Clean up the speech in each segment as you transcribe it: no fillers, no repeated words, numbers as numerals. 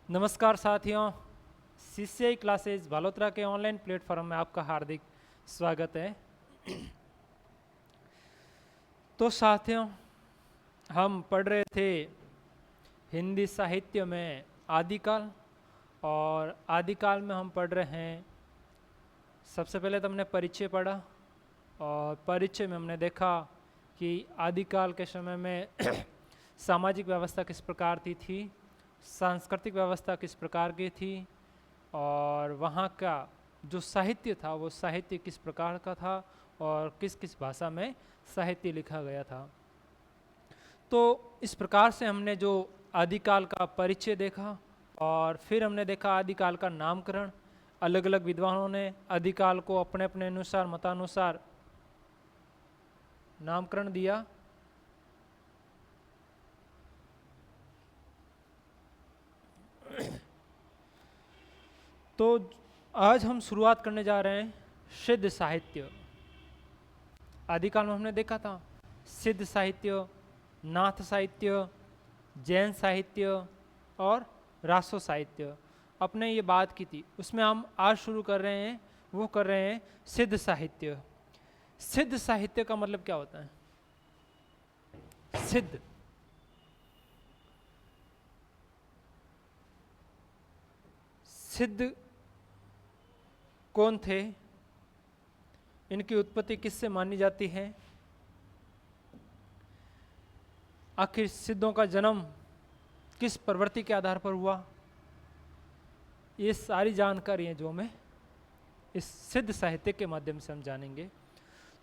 नमस्कार साथियों, CCI classes Balotra के ऑनलाइन प्लेटफॉर्म में आपका हार्दिक स्वागत है। तो साथियों, हम पढ़ रहे थे हिंदी साहित्य में आदिकाल, और आदिकाल में हम पढ़ रहे हैं। सबसे पहले तो हमने परिचय पढ़ा, और परिचय में हमने देखा कि आदिकाल के समय में सामाजिक व्यवस्था किस प्रकार की थी, सांस्कृतिक व्यवस्था किस प्रकार की थी, और वहाँ का जो साहित्य था वो साहित्य किस प्रकार का था, और किस किस भाषा में साहित्य लिखा गया था। तो इस प्रकार से हमने जो आदिकाल का परिचय देखा, और फिर हमने देखा आदिकाल का नामकरण। अलग अलग विद्वानों ने आदिकाल को अपने अपने अनुसार, मतानुसार नामकरण दिया। तो आज हम शुरुआत करने जा रहे हैं सिद्ध साहित्य। आदिकाल में हमने देखा था सिद्ध साहित्य, नाथ साहित्य, जैन साहित्य और रासो साहित्य। अपने ये बात की थी, उसमें हम आज शुरू कर रहे हैं, वो कर रहे हैं सिद्ध साहित्य। सिद्ध साहित्य का मतलब क्या होता है? सिद्ध सिद्ध कौन थे? इनकी उत्पत्ति किससे मानी जाती है? आखिर सिद्धों का जन्म किस प्रवृत्ति के आधार पर हुआ? ये सारी जानकारी है जो हमें इस सिद्ध साहित्य के माध्यम से हम जानेंगे।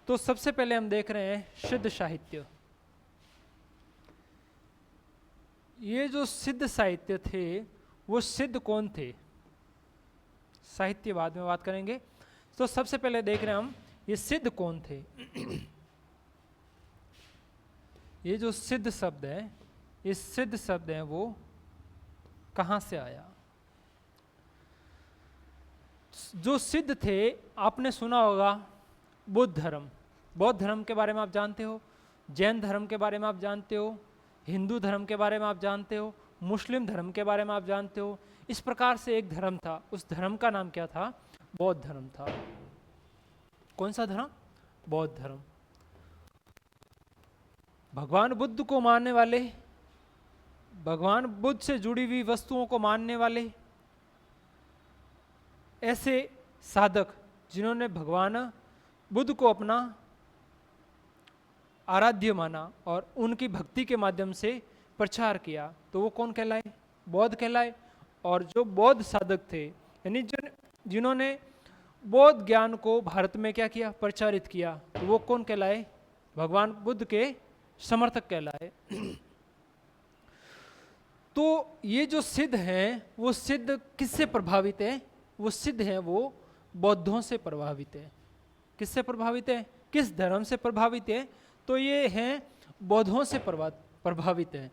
तो सबसे पहले हम देख रहे हैं सिद्ध साहित्य। ये जो सिद्ध साहित्य थे वो सिद्ध कौन थे? साहित्य बाद में बात करेंगे। तो सबसे पहले देख रहे हैं हम ये सिद्ध कौन थे। ये जो सिद्ध शब्द है, ये सिद्ध शब्द है वो कहाँ से आया? जो सिद्ध थे, आपने सुना होगा बुद्ध धर्म। बौद्ध धर्म के बारे में आप जानते हो, जैन धर्म के बारे में आप जानते हो, हिंदू धर्म के बारे में आप जानते हो, मुस्लिम धर्म के बारे में आप जानते हो। इस प्रकार से एक धर्म था, उस धर्म का नाम क्या था? बौद्ध धर्म था। कौन सा धर्म? बौद्ध धर्म। भगवान बुद्ध को मानने वाले, भगवान बुद्ध से जुड़ी हुई वस्तुओं को मानने वाले ऐसे साधक जिन्होंने भगवान बुद्ध को अपना आराध्य माना और उनकी भक्ति के माध्यम से प्रचार किया, तो वो कौन कहलाए? बौद्ध कहलाए। और जो बौद्ध साधक थे, यानी जिन्होंने बौद्ध ज्ञान को भारत में क्या किया? प्रचारित किया, तो वो कौन कहलाए? भगवान बुद्ध के समर्थक कहलाए। तो ये जो सिद्ध हैं वो सिद्ध किससे प्रभावित है? वो सिद्ध हैं वो बौद्धों से प्रभावित है। किससे प्रभावित है? किस धर्म से प्रभावित है? तो ये हैं बौद्धों से प्रभावित है।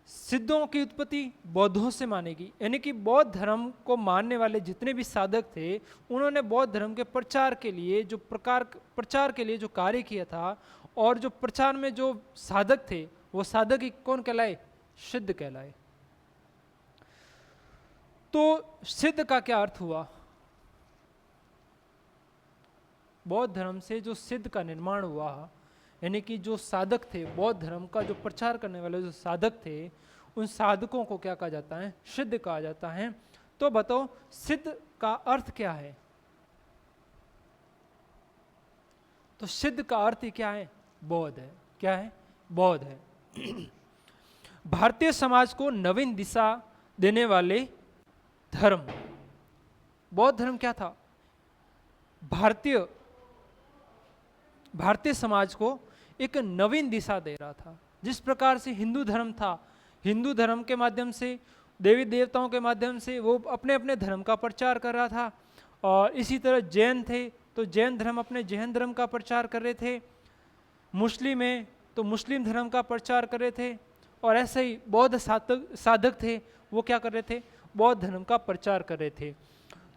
सिद्धों की उत्पत्ति बौद्धों से मानेगी, यानी कि बौद्ध धर्म को मानने वाले जितने भी साधक थे, उन्होंने बौद्ध धर्म के प्रचार के लिए जो कार्य किया था, और जो प्रचार में जो साधक थे, वो साधक ही कौन कहलाए? सिद्ध कहलाए। तो सिद्ध का क्या अर्थ हुआ? बौद्ध धर्म से जो सिद्ध का निर्माण हुआ, यानी कि जो साधक थे, बौद्ध धर्म का जो प्रचार करने वाले जो साधक थे, उन साधकों को क्या कहा जाता है? सिद्ध कहा जाता है। तो बताओ सिद्ध का अर्थ क्या है? तो सिद्ध का अर्थ ही क्या है? बौद्ध है। क्या है? बौद्ध है। भारतीय समाज को नवीन दिशा देने वाले धर्म। बौद्ध धर्म क्या था? भारतीय समाज को एक नवीन दिशा दे रहा था। जिस प्रकार से हिंदू धर्म था, हिंदू धर्म के माध्यम से, देवी देवताओं के माध्यम से वो अपने अपने धर्म का प्रचार कर रहा था, और इसी तरह जैन थे तो जैन धर्म अपने जैन धर्म का प्रचार कर रहे थे, मुस्लिम है तो मुस्लिम धर्म का प्रचार कर रहे थे, और ऐसे ही बौद्ध साधक थे, वो क्या कर रहे थे? बौद्ध धर्म का प्रचार कर रहे थे।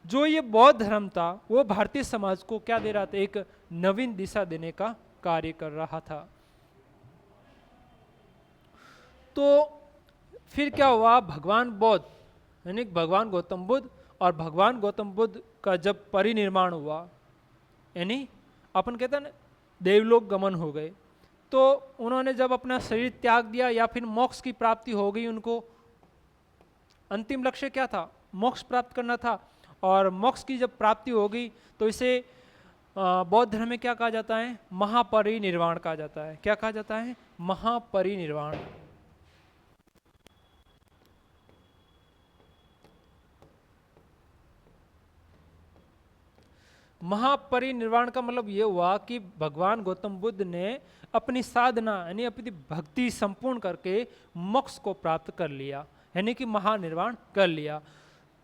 जो ये बौद्ध धर्म था वो भारतीय समाज को क्या दे रहा था? एक नवीन दिशा देने का कार्य कर रहा था। तो फिर क्या हुआ? भगवान बौद्ध यानी भगवान गौतम बुद्ध, और भगवान गौतम बुद्ध का जब परिनिर्वाण हुआ, यानी अपन कहते हैं ना देवलोक गमन हो गए, तो उन्होंने जब अपना शरीर त्याग दिया या फिर मोक्ष की प्राप्ति हो गई, उनको अंतिम लक्ष्य क्या था? मोक्ष प्राप्त करना था। और मोक्ष की जब प्राप्ति हो गई तो इसे बौद्ध धर्म में क्या कहा जाता है? महापरिनिर्वाण कहा जाता है। क्या कहा जाता है? महापरिनिर्वाण। महापरिनिर्वाण का मतलब ये हुआ कि भगवान गौतम बुद्ध ने अपनी साधना यानी अपनी भक्ति संपूर्ण करके मोक्ष को प्राप्त कर लिया, यानी कि महानिर्वाण कर लिया।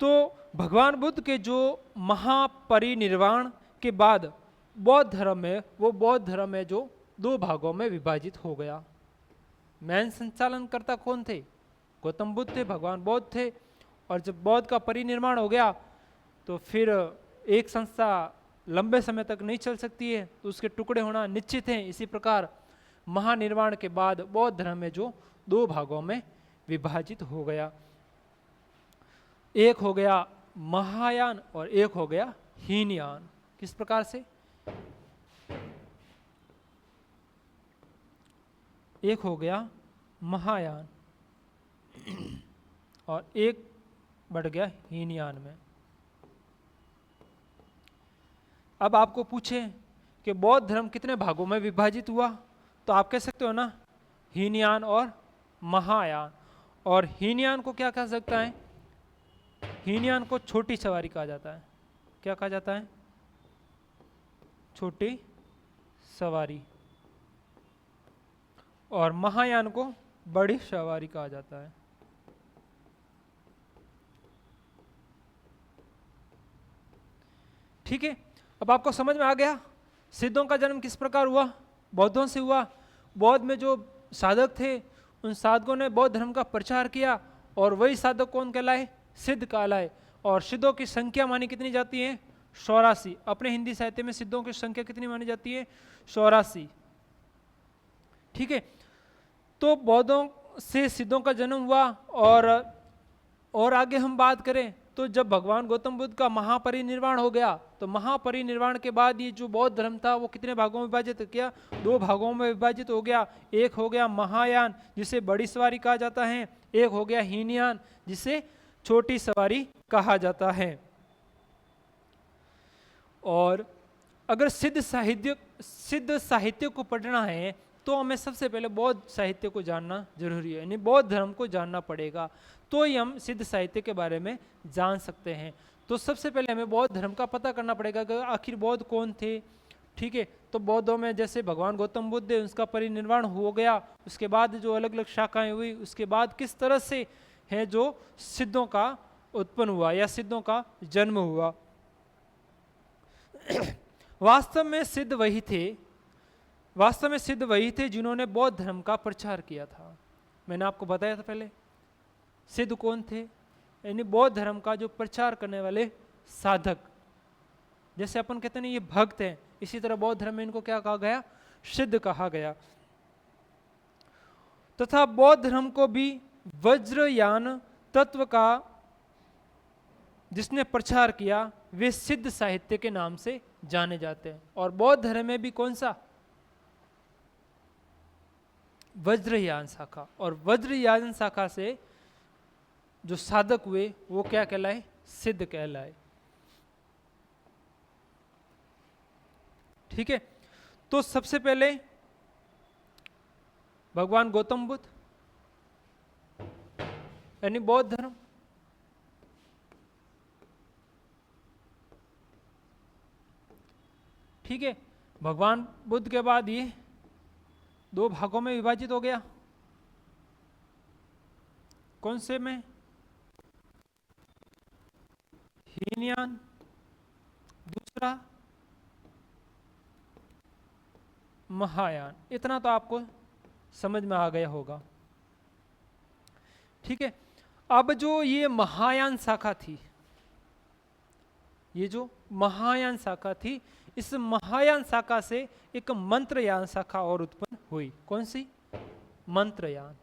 तो भगवान बुद्ध के जो महापरिनिर्वाण के बाद बौद्ध धर्म है, वो बौद्ध धर्म है जो दो भागों में विभाजित हो गया। मैन संचालनकर्ता कौन थे? गौतम बुद्ध थे, भगवान बौद्ध थे। और जब बौद्ध का परिनिर्वाण हो गया तो फिर एक संस्था लंबे समय तक नहीं चल सकती है, तो उसके टुकड़े होना निश्चित है। इसी प्रकार महानिर्वाण के बाद बौद्ध धर्म में जो दो भागों में विभाजित हो गया, एक हो गया महायान और एक हो गया हीनयान। किस प्रकार से? एक हो गया महायान और एक बढ़ गया हीनयान में। अब आपको पूछे कि बौद्ध धर्म कितने भागों में विभाजित हुआ, तो आप कह सकते हो ना हीनयान और महायान। और हीनयान को क्या कह सकता है? हीनयान को छोटी सवारी कहा जाता है। क्या कहा जाता है? छोटी सवारी। और महायान को बड़ी सवारी कहा जाता है। ठीक है, अब आपको समझ में आ गया सिद्धों का जन्म किस प्रकार हुआ? बौद्धों से हुआ। बौद्ध में जो साधक थे, उन साधकों ने बौद्ध धर्म का प्रचार किया, और वही साधक कौन कहलाए? सिद्ध कहलाए। और सिद्धों की संख्या मानी कितनी जाती है? 84। अपने हिंदी साहित्य में सिद्धों की संख्या कितनी मानी जाती है? 84। ठीक है, तो बौद्धों से सिद्धों का जन्म हुआ। और आगे हम बात करें तो जब भगवान गौतम बुद्ध का महापरिनिर्वाण हो गया, तो महापरिनिर्वाण के बाद ये जो बौद्ध धर्म था वो कितने भागों में विभाजित किया? दो भागों में विभाजित हो गया। एक हो गया महायान जिसे बड़ी सवारी कहा जाता है, एक हो गया हीनयान जिसे छोटी सवारी कहा जाता है। और अगर सिद्ध साहित्य को पढ़ना है तो हमें सबसे पहले बौद्ध साहित्य को जानना जरूरी है, यानी बौद्ध धर्म को जानना पड़ेगा, तो ही हम सिद्ध साहित्य के बारे में जान सकते हैं। तो सबसे पहले हमें बौद्ध धर्म का पता करना पड़ेगा कि आखिर बौद्ध कौन थे। ठीक है, तो बौद्धों में जैसे भगवान गौतम बुद्ध है, उसका परिनिर्वाण हो गया, उसके बाद जो अलग अलग शाखाएं हुई, उसके बाद किस तरह से है जो सिद्धों का उत्पन्न हुआ या सिद्धों का जन्म हुआ। वास्तव में सिद्ध वही थे जिन्होंने बौद्ध धर्म का प्रचार किया था। मैंने आपको बताया था पहले सिद्ध कौन थे, यानी बौद्ध धर्म का जो प्रचार करने वाले साधक। जैसे अपन कहते हैं ये भक्त हैं, इसी तरह बौद्ध धर्म में इनको क्या कहा गया? सिद्ध कहा गया। तथा बौद्ध धर्म को भी वज्रयान तत्व का जिसने प्रचार किया वे सिद्ध साहित्य के नाम से जाने जाते हैं। और बौद्ध धर्म में भी कौन सा? वज्रयान शाखा। और वज्रयान शाखा से जो साधक हुए वो क्या कहलाए? सिद्ध कहलाए। ठीक है, तो सबसे पहले भगवान गौतम बुद्ध यानी बौद्ध धर्म, ठीक है, भगवान बुद्ध के बाद ये दो भागों में विभाजित हो गया। कौन से में? हीनयान, दूसरा महायान। इतना तो आपको समझ में आ गया होगा। ठीक है, अब जो ये महायान शाखा थी, ये जो महायान शाखा थी, इस महायान शाखा से एक मंत्रयान शाखा और उत्पन्न हुई। कौन सी? मंत्रयान।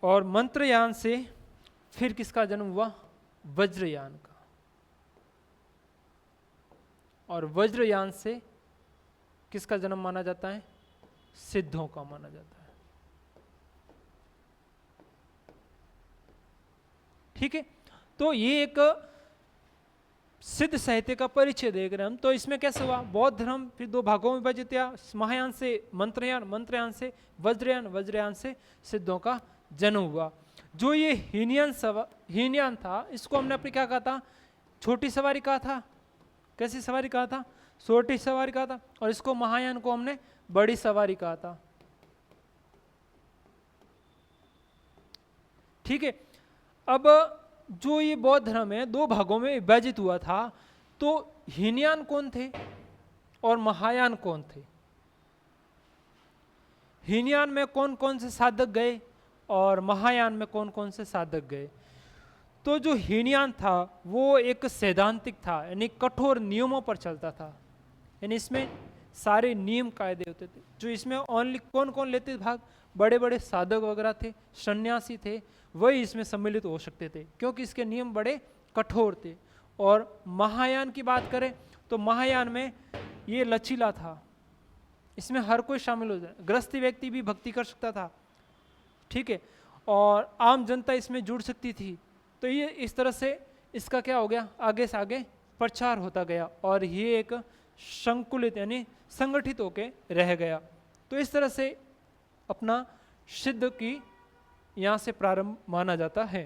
और मंत्रयान से फिर किसका जन्म हुआ? वज्रयान का। और वज्रयान से किसका जन्म माना जाता है? सिद्धों का माना जाता है। ठीक है, तो ये एक सिद्ध साहित्य का परिचय देख रहे हैं हम। तो इसमें कैसे हुआ? बौद्ध धर्म फिर दो भागों में विभाजित हुआ, महायान से मंत्रयान, मंत्रयान से वज्रयान, वज्रयान से सिद्धों का जन्म हुआ। जो ये हीनयान था, इसको हमने अपनी क्या कहा था? छोटी सवारी कहा था। कैसी सवारी कहा था? छोटी सवारी कहा था। और इसको महायान को हमने बड़ी सवारी कहा था। ठीक है, अब जो ये बौद्ध धर्म है दो भागों में विभाजित हुआ था, तो हीनयान कौन थे और महायान कौन थे? हीनयान में कौन कौन से साधक गए और महायान में कौन कौन से साधक गए? तो जो हीनयान था वो एक सैद्धांतिक था, यानी कठोर नियमों पर चलता था, यानी इसमें सारे नियम कायदे होते थे। जो इसमें ओनली कौन कौन लेते भाग? बड़े बड़े साधक वगैरह थे, सन्यासी थे, वही इसमें सम्मिलित हो सकते थे, क्योंकि इसके नियम बड़े कठोर थे। और महायान की बात करें तो महायान में ये लचीला था, इसमें हर कोई शामिल हो जाए, गृहस्थी व्यक्ति भी भक्ति कर सकता था। ठीक है, और आम जनता इसमें जुड़ सकती थी। तो ये इस तरह से इसका क्या हो गया? आगे से आगे प्रचार होता गया और ये एक संकुलित यानी संगठित होके रह गया। तो इस तरह से अपना सिद्ध की यहाँ से प्रारंभ माना जाता है।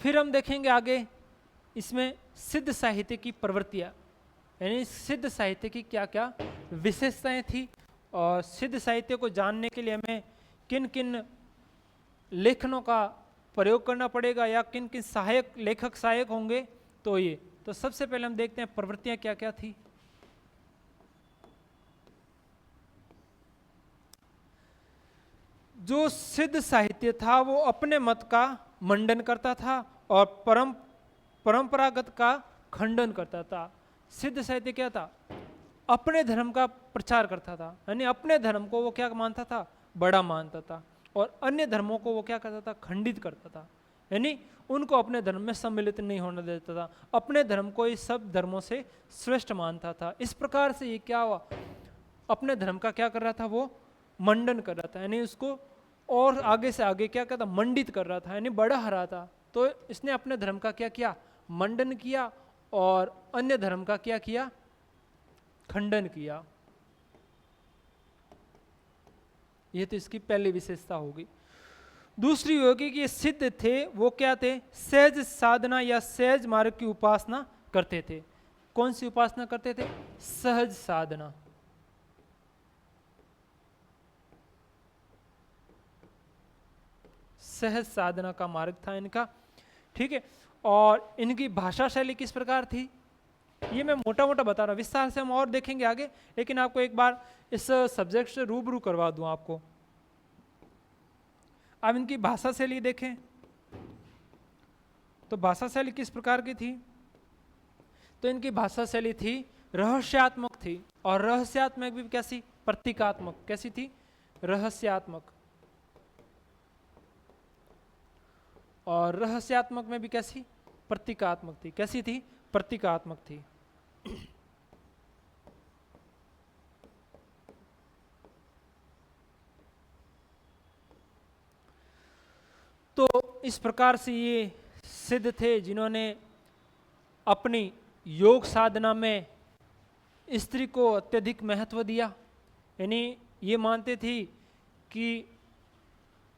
फिर हम देखेंगे आगे इसमें सिद्ध साहित्य की प्रवृत्तियां, यानी सिद्ध साहित्य की क्या क्या विशेषताएं थी, और सिद्ध साहित्य को जानने के लिए हमें किन किन लेखनों का प्रयोग करना पड़ेगा या किन किन सहायक लेखक सहायक होंगे। तो ये तो सबसे पहले हम देखते हैं प्रवृत्तियां क्या क्या थी। जो सिद्ध साहित्य था वो अपने मत का मंडन करता था और परंपरागत का खंडन करता था। सिद्ध साहित्य क्या था? अपने धर्म का प्रचार करता था, यानी अपने धर्म को वो क्या मानता था? बड़ा मानता था, और अन्य धर्मों को वो क्या करता था? खंडित करता था, यानी उनको अपने धर्म में सम्मिलित नहीं होने देता था, अपने धर्म को इस सब धर्मों से श्रेष्ठ मानता था। इस प्रकार से ये क्या हुआ? अपने धर्म का क्या कर रहा था? वो मंडन कर रहा था, यानी उसको और आगे से आगे क्या करता? मंडित कर रहा था, यानी बढ़ा रहा था। तो इसने अपने धर्म का क्या किया? मंडन किया, और अन्य धर्म का क्या किया? खंडन किया। ये तो इसकी पहली विशेषता होगी। दूसरी होगी कि ये सिद्ध थे, वो क्या थे? सहज साधना या सहज मार्ग की उपासना करते थे। कौन सी उपासना करते थे? सहज साधना। सहज साधना का मार्ग था इनका। ठीक है, और इनकी भाषा शैली किस प्रकार थी ये मैं मोटा मोटा बता रहा हूँ, विस्तार से हम और देखेंगे आगे, लेकिन आपको एक बार इस सब्जेक्ट से रूबरू करवा दूं आपको। अब इनकी भाषा शैली देखें तो भाषा शैली किस प्रकार की थी? तो इनकी भाषा शैली थी रहस्यात्मक थी, और रहस्यात्मक भी कैसी? प्रतीकात्मक। कैसी थी? रहस्यात्मक। और रहस्यात्मक में भी कैसी? प्रतीकात्मक थी। कैसी थी? प्रतीकात्मक थी। तो इस प्रकार से ये सिद्ध थे जिन्होंने अपनी योग साधना में स्त्री को अत्यधिक महत्व दिया, यानी ये मानते थे कि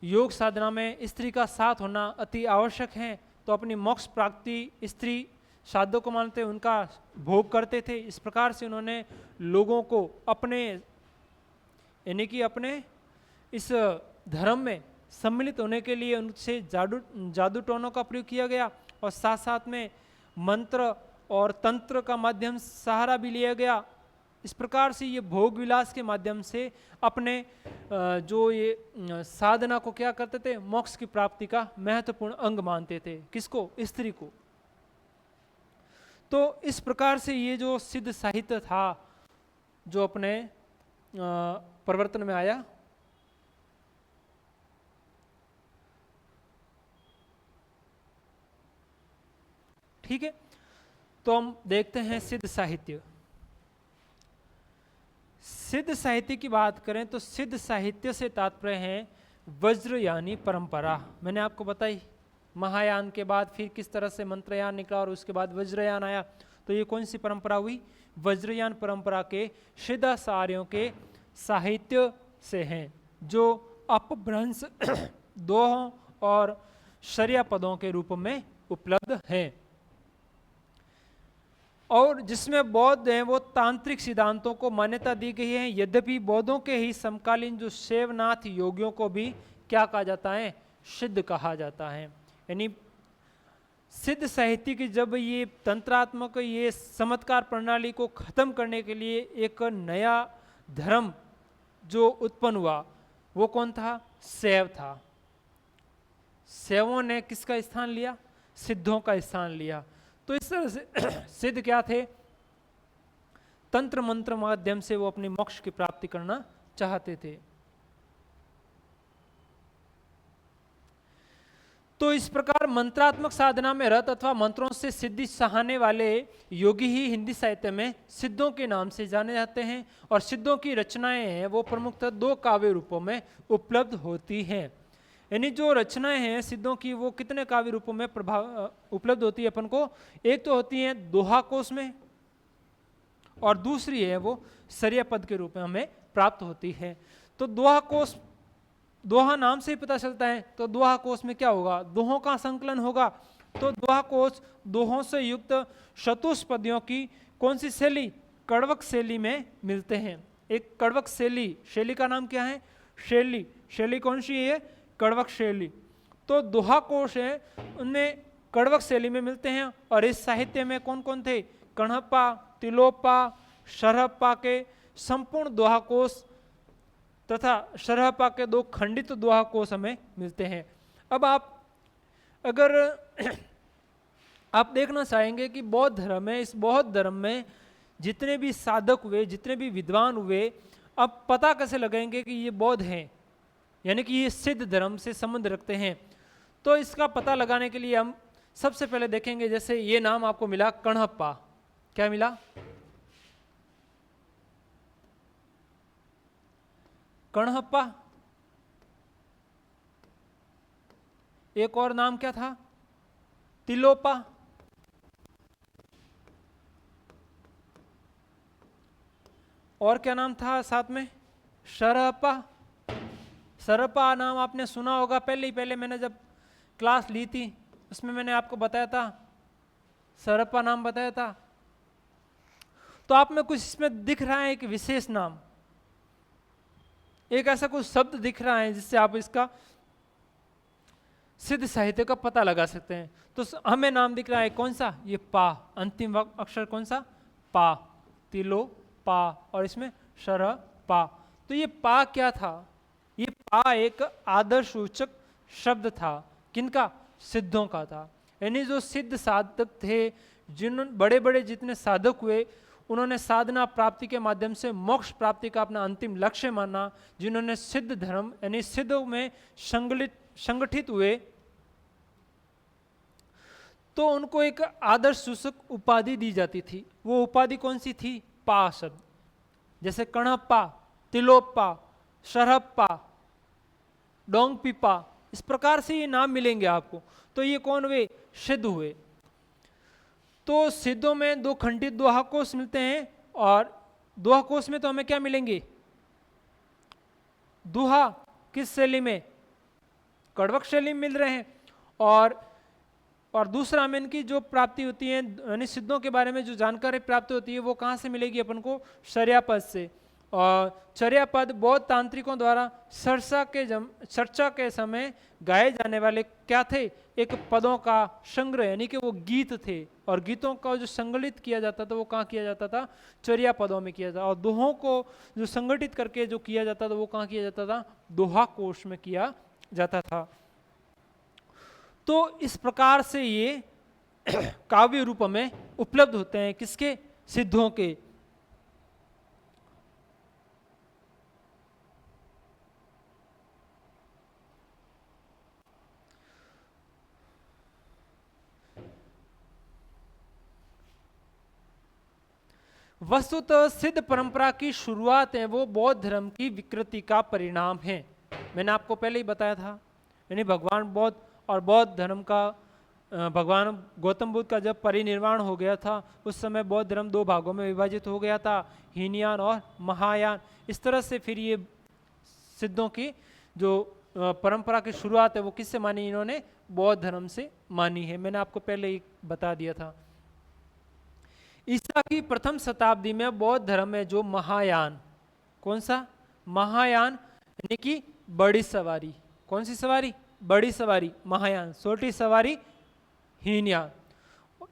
योग साधना में स्त्री का साथ होना अति आवश्यक है। तो अपनी मोक्ष प्राप्ति स्त्री साधकों को मानते, उनका भोग करते थे। इस प्रकार से उन्होंने लोगों को अपने यानी कि अपने इस धर्म में सम्मिलित होने के लिए उनसे जादू टोनों का प्रयोग किया गया, और साथ साथ में मंत्र और तंत्र का माध्यम सहारा भी लिया गया। इस प्रकार से ये भोग विलास के माध्यम से अपने जो ये साधना को क्या करते थे? मोक्ष की प्राप्ति का महत्वपूर्ण अंग मानते थे। किसको? स्त्री को। तो इस प्रकार से ये जो सिद्ध साहित्य था जो अपने प्रवर्तन में आया। ठीक है, तो हम देखते हैं सिद्ध साहित्य। सिद्ध साहित्य की बात करें तो सिद्ध साहित्य से तात्पर्य है वज्र यानी परंपरा। मैंने आपको बताई महायान के बाद फिर किस तरह से मंत्रयान निकला और उसके बाद वज्रयान आया। तो ये कौन सी परंपरा हुई? वज्रयान परंपरा के सिद्धाचार्यों के साहित्य से हैं, जो अपभ्रंश दोहों और शर्या पदों के रूप में उपलब्ध हैं, और जिसमें बौद्ध हैं वो तांत्रिक सिद्धांतों को मान्यता दी गई है। यद्यपि बौद्धों के ही समकालीन जो शैवनाथ योगियों को भी क्या कहा जाता है? सिद्ध कहा जाता है। यानी सिद्ध साहित्य की जब ये तंत्रात्मक ये चमत्कार प्रणाली को खत्म करने के लिए एक नया धर्म जो उत्पन्न हुआ वो कौन था? शैव था। शैवों ने किसका स्थान लिया? सिद्धों का स्थान लिया। तो इस तरह से सिद्ध क्या थे? तंत्र मंत्र माध्यम से वो अपने मोक्ष की प्राप्ति करना चाहते थे। तो इस प्रकार मंत्रात्मक साधना में रत अथवा मंत्रों से सिद्धि चाहने वाले योगी ही हिंदी साहित्य में सिद्धों के नाम से जाने जाते हैं। और सिद्धों की रचनाएं हैं वो प्रमुखतः दो काव्य रूपों में उपलब्ध होती हैं। यानी जो रचनाएं हैं सिद्धों की वो कितने काव्य रूपों में उपलब्ध होती है अपन को? एक तो होती है दोहा कोश में, और दूसरी है वो शर्या पद के रूप में हमें प्राप्त होती है। तो दोहा कोश, दोहा नाम से ही पता चलता है, तो दोहा कोश में क्या होगा? दोहों का संकलन होगा। तो दोहा कोश दोहों से युक्त चतुष्पदियों की कौन सी शैली? कड़वक शैली में मिलते हैं। एक कड़वक शैली, शैली का नाम क्या है? शैली। शैली कौन सी है? कड़वक शैली। तो दोहा कोश है उनमें कड़वक शैली में मिलते हैं। और इस साहित्य में कौन कौन थे? कण्हप्पा, तिलोप्पा, शरहप्पा के संपूर्ण दोहा कोश तथा शरहप्पा के दो खंडित दोहा कोश हमें मिलते हैं। अब आप अगर आप देखना चाहेंगे कि बौद्ध धर्म है, इस बौद्ध धर्म में जितने भी साधक हुए, जितने भी विद्वान हुए, अब पता कैसे लगाएंगे कि ये बौद्ध हैं, यानी कि ये सिद्ध धर्म से संबंध रखते हैं? तो इसका पता लगाने के लिए हम सबसे पहले देखेंगे, जैसे ये नाम आपको मिला कण्हप्पा। क्या मिला? कण्हप्पा। एक और नाम क्या था? तिलोप्पा। और क्या नाम था साथ में? शरहप्पा। शरहप्पा नाम आपने सुना होगा, पहले मैंने जब क्लास ली थी उसमें मैंने आपको बताया था, शरहप्पा नाम बताया था। तो आप में कुछ इसमें दिख रहा है एक विशेष नाम, एक ऐसा कुछ शब्द दिख रहा है जिससे आप इसका सिद्ध साहित्य का पता लगा सकते हैं। तो हमें नाम दिख रहा है कौन सा? ये पा, अंतिम अक्षर कौन सा? पा, तिलो पा, और इसमें शरह पा। तो ये पा क्या था? ये पा एक आदर्शसूचक शब्द था। किनका? सिद्धों का था। यानी जो सिद्ध साधक थे, जिन बड़े बड़े जितने साधक हुए, उन्होंने साधना प्राप्ति के माध्यम से मोक्ष प्राप्ति का अपना अंतिम लक्ष्य माना। जिन्होंने सिद्ध धर्म यानी सिद्धों में संगठित हुए, तो उनको एक आदर्श सूचक उपाधि दी जाती थी। वो उपाधि कौन सी थी? पा शब्द। जैसे कण्हप्पा, तिलोप्पा, शरहप्पा, डोंगपिपा, इस प्रकार से ये नाम मिलेंगे आपको। तो ये कौन हुए? सिद्ध हुए। तो सिद्धों में दो खंडित दोहा कोश मिलते हैं, और दोहा कोश में तो हमें क्या मिलेंगे? दोहा किस शैली में? कड़वक शैली में मिल रहे हैं। और दूसरा में इनकी जो प्राप्ति होती है, यानी सिद्धों के बारे में जो जानकारी प्राप्त होती है, वो कहाँ से मिलेगी अपन को? शर्या पद से। और चर्या पद बौद्ध तांत्रिकों द्वारा चर्चा के समय गाए जाने वाले क्या थे? एक पदों का संग्रह, यानी कि वो गीत थे। और गीतों का जो संगठित किया जाता था वो कहाँ किया जाता था? चर्या पदों में किया जाता। और दोहों को जो संगठित करके जो किया जाता था वो कहाँ किया जाता था? दोहा कोश में किया जाता था। तो इस प्रकार से ये काव्य रूप में उपलब्ध होते हैं। किसके? सिद्धों के। वस्तुतः सिद्ध परंपरा की शुरुआत है वो बौद्ध धर्म की विकृति का परिणाम है। मैंने आपको पहले ही बताया था, यानी भगवान बौद्ध और बौद्ध धर्म का भगवान गौतम बुद्ध का जब परिनिर्वाण हो गया था उस समय बौद्ध धर्म दो भागों में विभाजित हो गया था, हीनयान और महायान। इस तरह से फिर ये सिद्धों की जो परंपरा की शुरुआत है वो किससे मानी? इन्होंने बौद्ध धर्म से मानी है। मैंने आपको पहले ही बता दिया था। ईसा की प्रथम शताब्दी में बौद्ध धर्म में जो महायान, कौन सा? महायान यानी कि बड़ी सवारी। कौन सी सवारी? बड़ी सवारी महायान। छोटी सवारी हीनयान।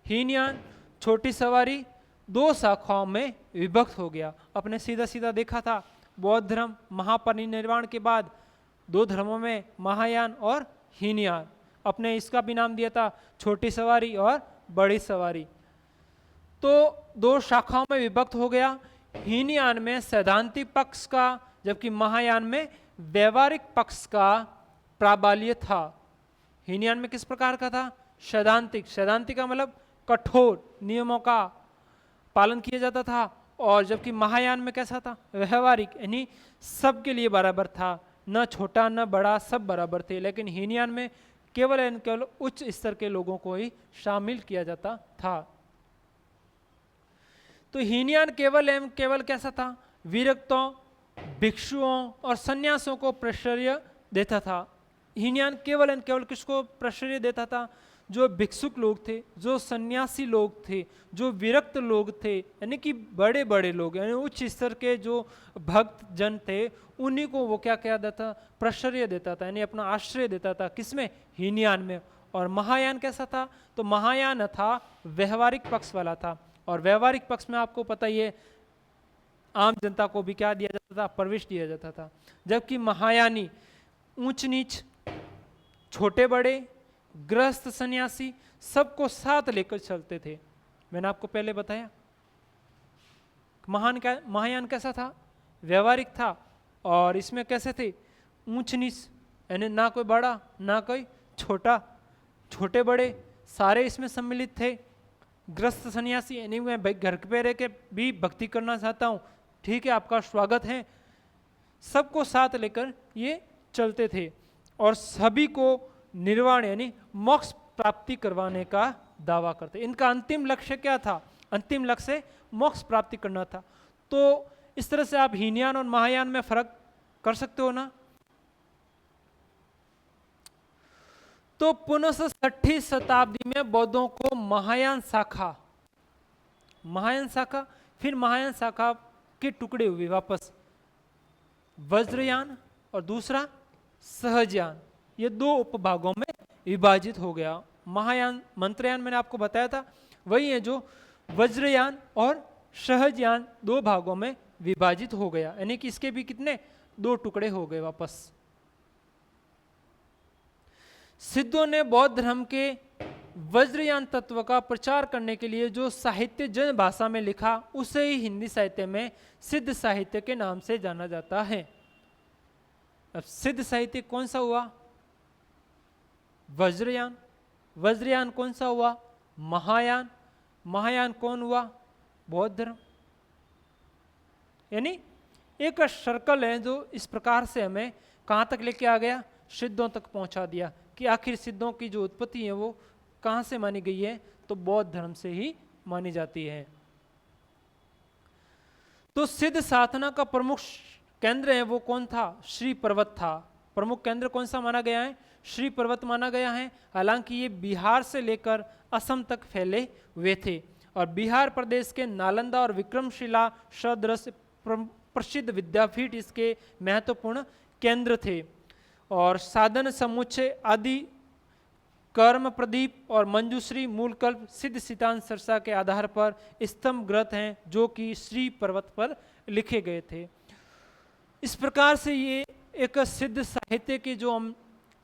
हीनयान छोटी सवारी दो शाखाओं में विभक्त हो गया। अपने सीधा सीधा देखा था, बौद्ध धर्म महापरिनिर्वाण के बाद दो धर्मों में महायान और हीनयान, अपने इसका भी नाम दिया था छोटी सवारी और बड़ी सवारी। तो दो शाखाओं में विभक्त हो गया। हीनयान में सैद्धांतिक पक्ष का, जबकि महायान में व्यवहारिक पक्ष का प्राबल्य था। हीनयान में किस प्रकार का था? सैद्धांतिक। सैद्धांतिक का मतलब कठोर नियमों का पालन किया जाता था, और जबकि महायान में कैसा था? व्यवहारिक, यानी सबके लिए बराबर था, न छोटा न बड़ा, सब बराबर थे। लेकिन हीनयान में केवल उच्च स्तर के लोगों को ही शामिल किया जाता था। तो हीनयान केवल कैसा था? विरक्तों, भिक्षुओं और सन्यासों को प्रश्रय देता था। हीनयान केवल किसको प्रश्रय देता था? जो भिक्षुक लोग थे, जो सन्यासी लोग थे, जो विरक्त लोग थे, यानी कि बड़े बड़े लोग, यानी उच्च स्तर के जो भक्त जन थे, उन्हीं को वो क्या देता था? प्रश्रय देता था, यानी अपना आश्रय देता था। किसमें? हीनयान में। और महायान कैसा था? तो महायान था व्यवहारिक पक्ष वाला था, और व्यवहारिक पक्ष में आपको पता ही है आम जनता को भी क्या दिया जाता था? प्रवेश दिया जाता था। जबकि महायानी ऊंच नीच, छोटे बड़े, गृहस्थ, सन्यासी सबको साथ लेकर चलते थे। मैंने आपको पहले बताया महायान कैसा था? व्यवहारिक था, और इसमें कैसे थे? ऊंच नीच, यानी ना कोई बड़ा ना कोई छोटा, छोटे बड़े सारे इसमें सम्मिलित थे। ग्रस्त सन्यासी, यानी मैं भाई घर पे रह के भी भक्ति करना चाहता हूँ, ठीक है, आपका स्वागत है, सबको साथ लेकर ये चलते थे, और सभी को निर्वाण यानी मोक्ष प्राप्ति करवाने का दावा करते। इनका अंतिम लक्ष्य क्या था? अंतिम लक्ष्य मोक्ष प्राप्ति करना था। तो इस तरह से आप हीनयान और महायान में फर्क कर सकते हो ना। तो पुनः 6ठी शताब्दी में बौद्धों को महायान शाखा फिर महायान शाखा के टुकड़े हुए वापस, वज्रयान और दूसरा सहजयान, ये दो उपभागों में विभाजित हो गया। महायान, मंत्रयान मैंने आपको बताया था, वही है जो वज्रयान और सहजयान दो भागों में विभाजित हो गया, यानी कि इसके भी कितने? दो टुकड़े हो गए वापस। सिद्धों ने बौद्ध धर्म के वज्रयान तत्व का प्रचार करने के लिए जो साहित्य जन भाषा में लिखा, उसे ही हिंदी साहित्य में सिद्ध साहित्य के नाम से जाना जाता है। अब सिद्ध साहित्य कौन सा हुआ? वज्रयान। वज्रयान कौन सा हुआ? महायान। महायान कौन हुआ? बौद्ध धर्म। यानी एक सर्कल है जो इस प्रकार से हमें कहां तक लेके आ गया? सिद्धों तक पहुंचा दिया कि आखिर सिद्धों की जो उत्पत्ति है वो कहां से मानी गई है? तो बौद्ध धर्म से ही मानी जाती है। तो सिद्ध साधना का प्रमुख केंद्र है वो कौन था? श्री पर्वत था। प्रमुख केंद्र कौन सा माना गया है? श्री पर्वत माना गया है। हालांकि ये बिहार से लेकर असम तक फैले हुए थे, और बिहार प्रदेश के नालंदा और विक्रमशिला सदृश प्रसिद्ध विद्यापीठ इसके महत्वपूर्ण केंद्र थे। और साधन समुच्चय आदि, कर्म प्रदीप और मंजूश्री, मूलकल्प, सिद्ध सिद्धांत सरसा के आधार पर स्तंभ ग्रंथ हैं जो कि श्री पर्वत पर लिखे गए थे। इस प्रकार से ये एक सिद्ध साहित्य की जो हम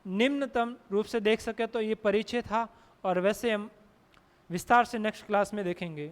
निम्नतम रूप से देख सके तो ये परिचय था। और वैसे हम विस्तार से नेक्स्ट क्लास में देखेंगे।